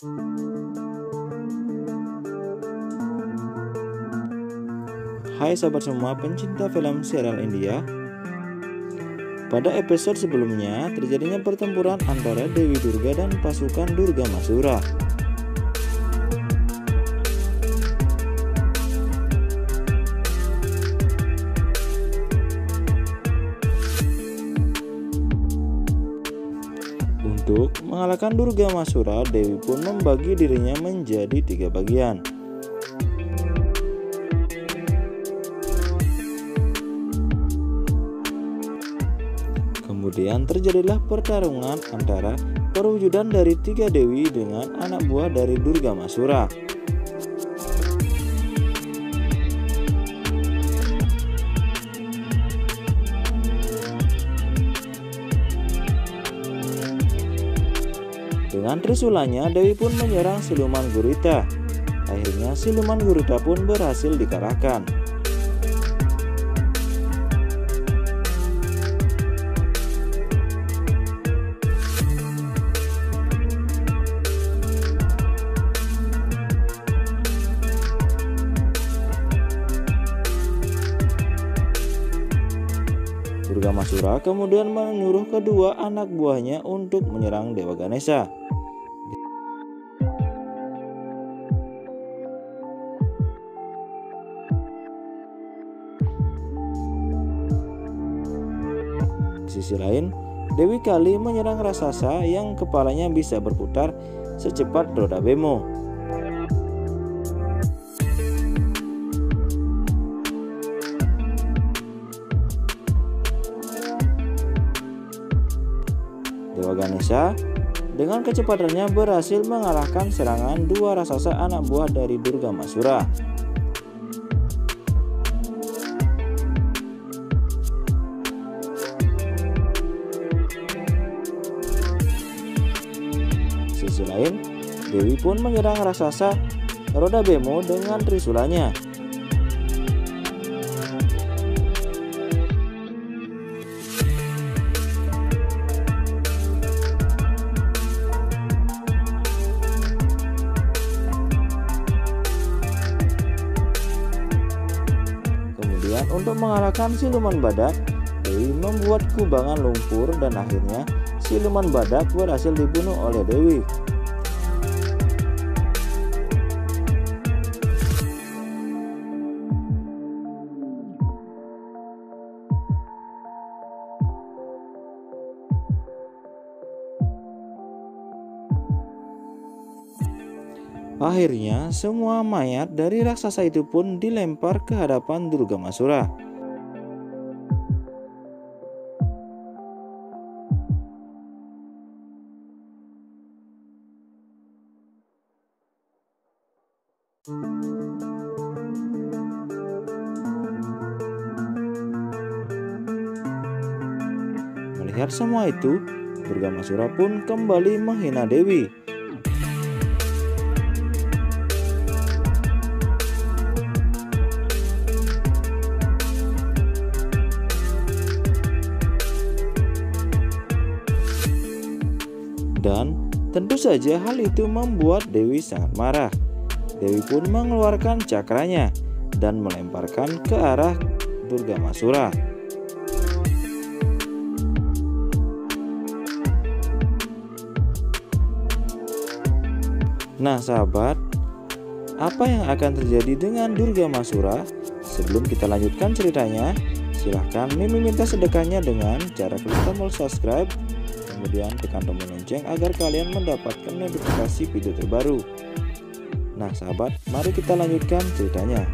Hai sahabat semua pencinta film serial India. Pada episode sebelumnya terjadinya pertempuran antara Dewi Durga dan pasukan Durgamasura. Untuk mengalahkan Durgamasura, Dewi pun membagi dirinya menjadi 3 bagian. Kemudian terjadilah pertarungan antara perwujudan dari 3 dewi dengan anak buah dari Durgamasura. Dengan trisulanya, Dewi pun menyerang siluman gurita. Akhirnya siluman gurita pun berhasil dikalahkan. Durgamasura kemudian menyuruh kedua anak buahnya untuk menyerang Dewa Ganesha. Di sisi lain, Dewi Kali menyerang raksasa yang kepalanya bisa berputar secepat roda bemo. Dewa Ganesha dengan kecepatannya berhasil mengalahkan serangan 2 raksasa anak buah dari Durgamasura. Di sisi lain, Dewi pun menyerang raksasa roda bemo dengan trisulanya. Untuk mengalahkan siluman badak, Dewi membuat kubangan lumpur dan akhirnya siluman badak berhasil dibunuh oleh Dewi. Akhirnya, semua mayat dari raksasa itu pun dilempar ke hadapan Durgamasura. Melihat semua itu, Durgamasura pun kembali menghina Dewi. Dan tentu saja hal itu membuat Dewi sangat marah. Dewi pun mengeluarkan cakranya dan melemparkan ke arah Durgamasura. Nah sahabat, apa yang akan terjadi dengan Durgamasura? Sebelum kita lanjutkan ceritanya, silahkan Mimi minta sedekahnya dengan cara klik tombol subscribe, kemudian tekan tombol lonceng agar kalian mendapatkan notifikasi video terbaru. Nah sahabat, mari kita lanjutkan ceritanya.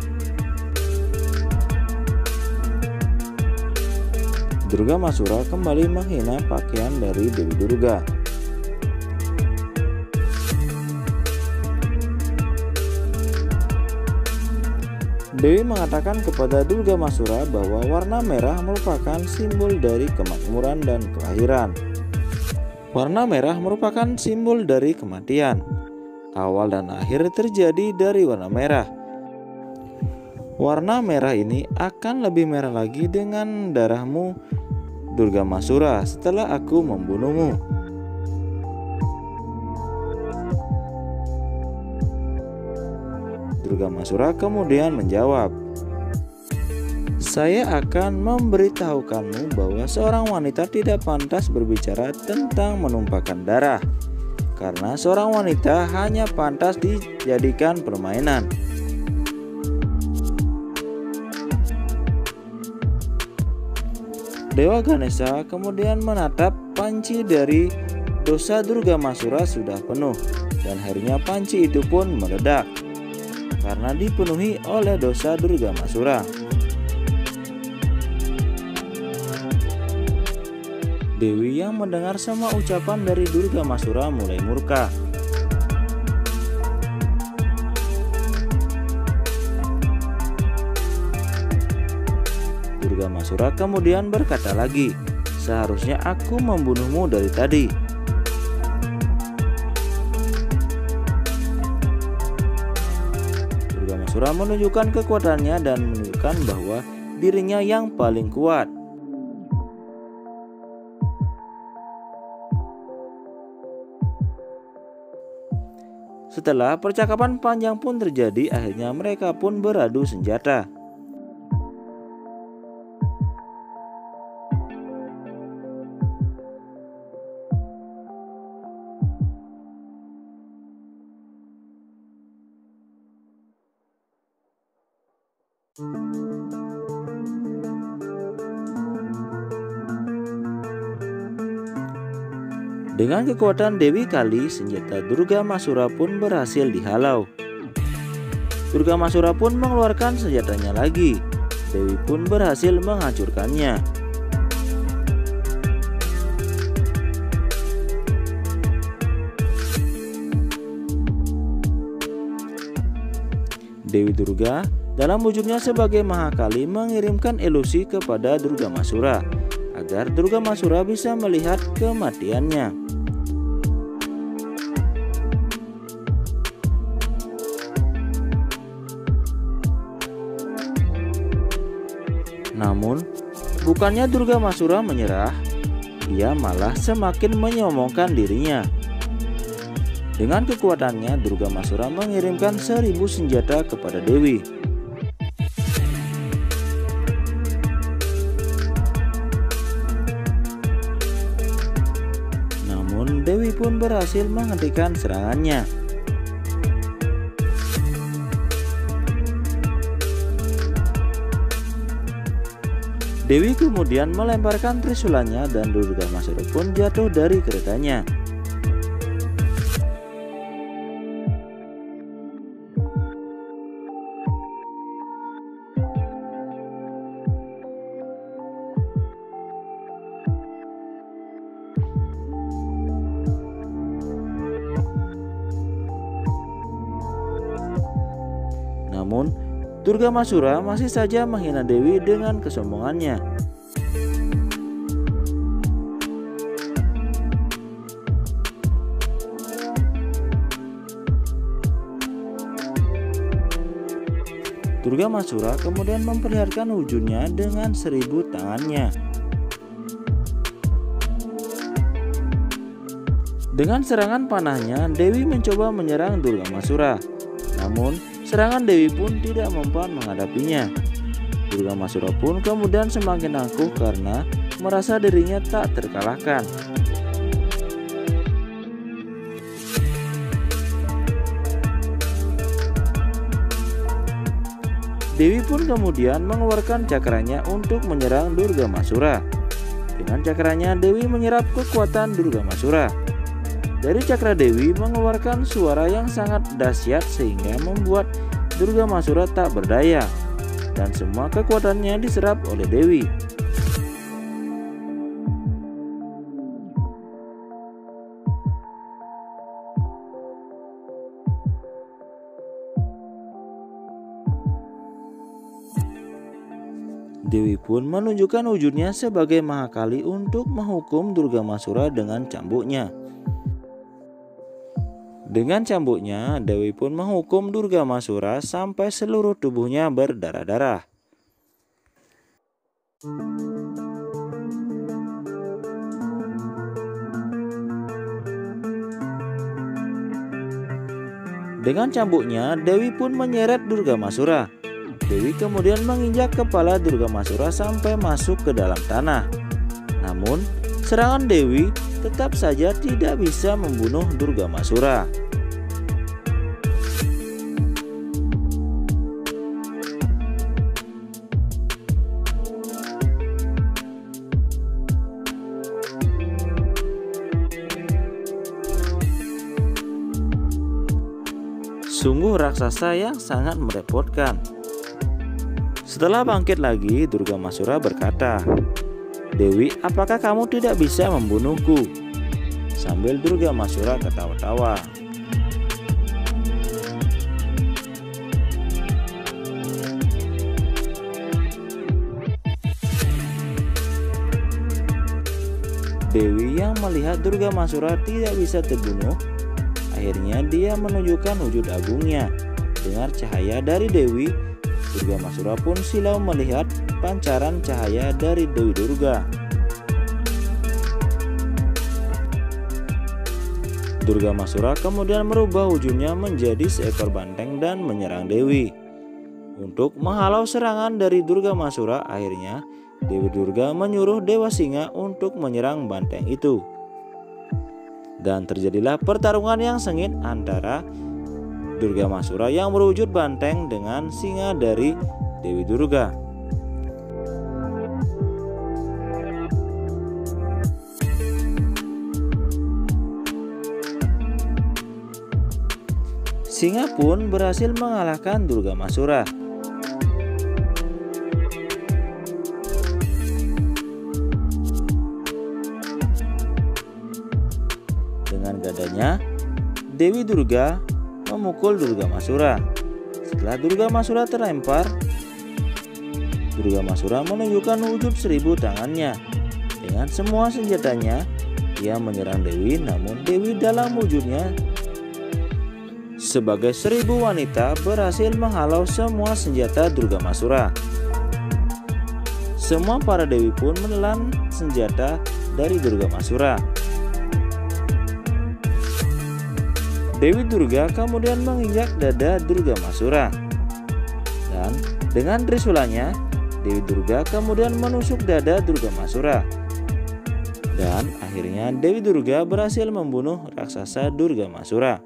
Durgamasura kembali menghina pakaian dari Dewi Durga. Dewi mengatakan kepada Durgamasura bahwa warna merah merupakan simbol dari kemakmuran dan kelahiran. Warna merah merupakan simbol dari kematian. Awal dan akhir terjadi dari warna merah. Warna merah ini akan lebih merah lagi dengan darahmu, Durgamasura, setelah aku membunuhmu. Durgamasura kemudian menjawab, "Saya akan memberitahukanmu bahwa seorang wanita tidak pantas berbicara tentang menumpahkan darah, karena seorang wanita hanya pantas dijadikan permainan." Dewa Ganesha kemudian menatap panci dari dosa Durgamasura sudah penuh, dan akhirnya panci itu pun meledak karena dipenuhi oleh dosa Durgamasura. Dewi yang mendengar semua ucapan dari Durgamasura mulai murka. Durgamasura kemudian berkata lagi, "Seharusnya aku membunuhmu dari tadi." Durgamasura menunjukkan kekuatannya dan menunjukkan bahwa dirinya yang paling kuat. Setelah percakapan panjang pun terjadi, akhirnya mereka pun beradu senjata. Dengan kekuatan Dewi Kali, senjata Durgamasura pun berhasil dihalau. Durgamasura pun mengeluarkan senjatanya lagi. Dewi pun berhasil menghancurkannya. Dewi Durga dalam wujudnya sebagai Mahakali mengirimkan ilusi kepada Durgamasura agar Durgamasura bisa melihat kematiannya. Namun, bukannya Durgamasura menyerah, ia malah semakin menyombongkan dirinya. Dengan kekuatannya, Durgamasura mengirimkan 1000 senjata kepada Dewi. Namun, Dewi pun berhasil menghentikan serangannya. Dewi kemudian melemparkan trisulannya dan Durgamasura pun jatuh dari keretanya. Namun, Durgamasura masih saja menghina Dewi dengan kesombongannya. Durgamasura kemudian memperlihatkan wujudnya dengan 1000 tangannya. Dengan serangan panahnya, Dewi mencoba menyerang Durgamasura. Namun, serangan Dewi pun tidak mempan menghadapinya. Durgamasura pun kemudian semakin angkuh karena merasa dirinya tak terkalahkan. Dewi pun kemudian mengeluarkan cakranya untuk menyerang Durgamasura. Dengan cakranya, Dewi menyerap kekuatan Durgamasura. Dari cakra Dewi mengeluarkan suara yang sangat dahsyat sehingga membuat Durgamasura tak berdaya, dan semua kekuatannya diserap oleh Dewi. Dewi pun menunjukkan wujudnya sebagai Mahakali untuk menghukum Durgamasura dengan cambuknya. Dengan cambuknya, Dewi pun menghukum Durgamasura sampai seluruh tubuhnya berdarah-darah. Dengan cambuknya, Dewi pun menyeret Durgamasura. Dewi kemudian menginjak kepala Durgamasura sampai masuk ke dalam tanah. Namun, serangan Dewi tetap saja tidak bisa membunuh Durgamasura. Sungguh raksasa yang sangat merepotkan. Setelah bangkit lagi, Durgamasura berkata, "Dewi, apakah kamu tidak bisa membunuhku?" Sambil Durgamasura ketawa-tawa. Dewi yang melihat Durgamasura tidak bisa terbunuh, akhirnya dia menunjukkan wujud agungnya. Dengar cahaya dari Dewi, Durgamasura pun silau melihat pancaran cahaya dari Dewi Durga. Durgamasura kemudian merubah wujudnya menjadi seekor banteng dan menyerang Dewi. Untuk menghalau serangan dari Durgamasura, akhirnya Dewi Durga menyuruh Dewa Singa untuk menyerang banteng itu. Dan terjadilah pertarungan yang sengit antara Durgamasura yang berwujud banteng dengan singa dari Dewi Durga. Singa pun berhasil mengalahkan Durgamasura. Dengan gadanya, Dewi Durga memukul Durgamasura. Setelah Durgamasura terlempar, Durgamasura menunjukkan wujud 1000 tangannya. Dengan semua senjatanya, ia menyerang Dewi, namun Dewi dalam wujudnya sebagai 1000 wanita berhasil menghalau semua senjata Durgamasura. Semua para dewi pun menelan senjata dari Durgamasura. Dewi Durga kemudian menginjak dada Durgamasura. Dan dengan trisulanya, Dewi Durga kemudian menusuk dada Durgamasura. Dan akhirnya Dewi Durga berhasil membunuh raksasa Durgamasura.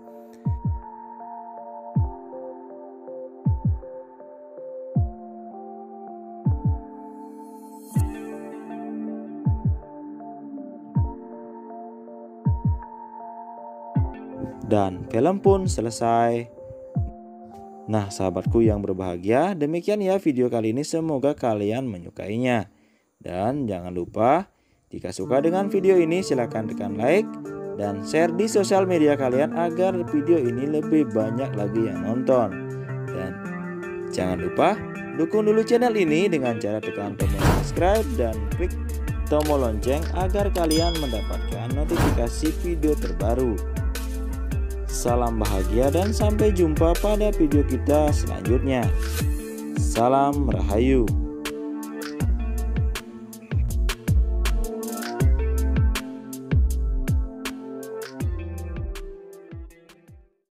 Dan film pun selesai. Nah, sahabatku yang berbahagia, demikian ya video kali ini, semoga kalian menyukainya. Dan jangan lupa, jika suka dengan video ini silahkan tekan like dan share di sosial media kalian agar video ini lebih banyak lagi yang nonton. Dan jangan lupa dukung dulu channel ini dengan cara tekan tombol subscribe dan klik tombol lonceng agar kalian mendapatkan notifikasi video terbaru. Salam bahagia dan sampai jumpa pada video kita selanjutnya. Salam Rahayu.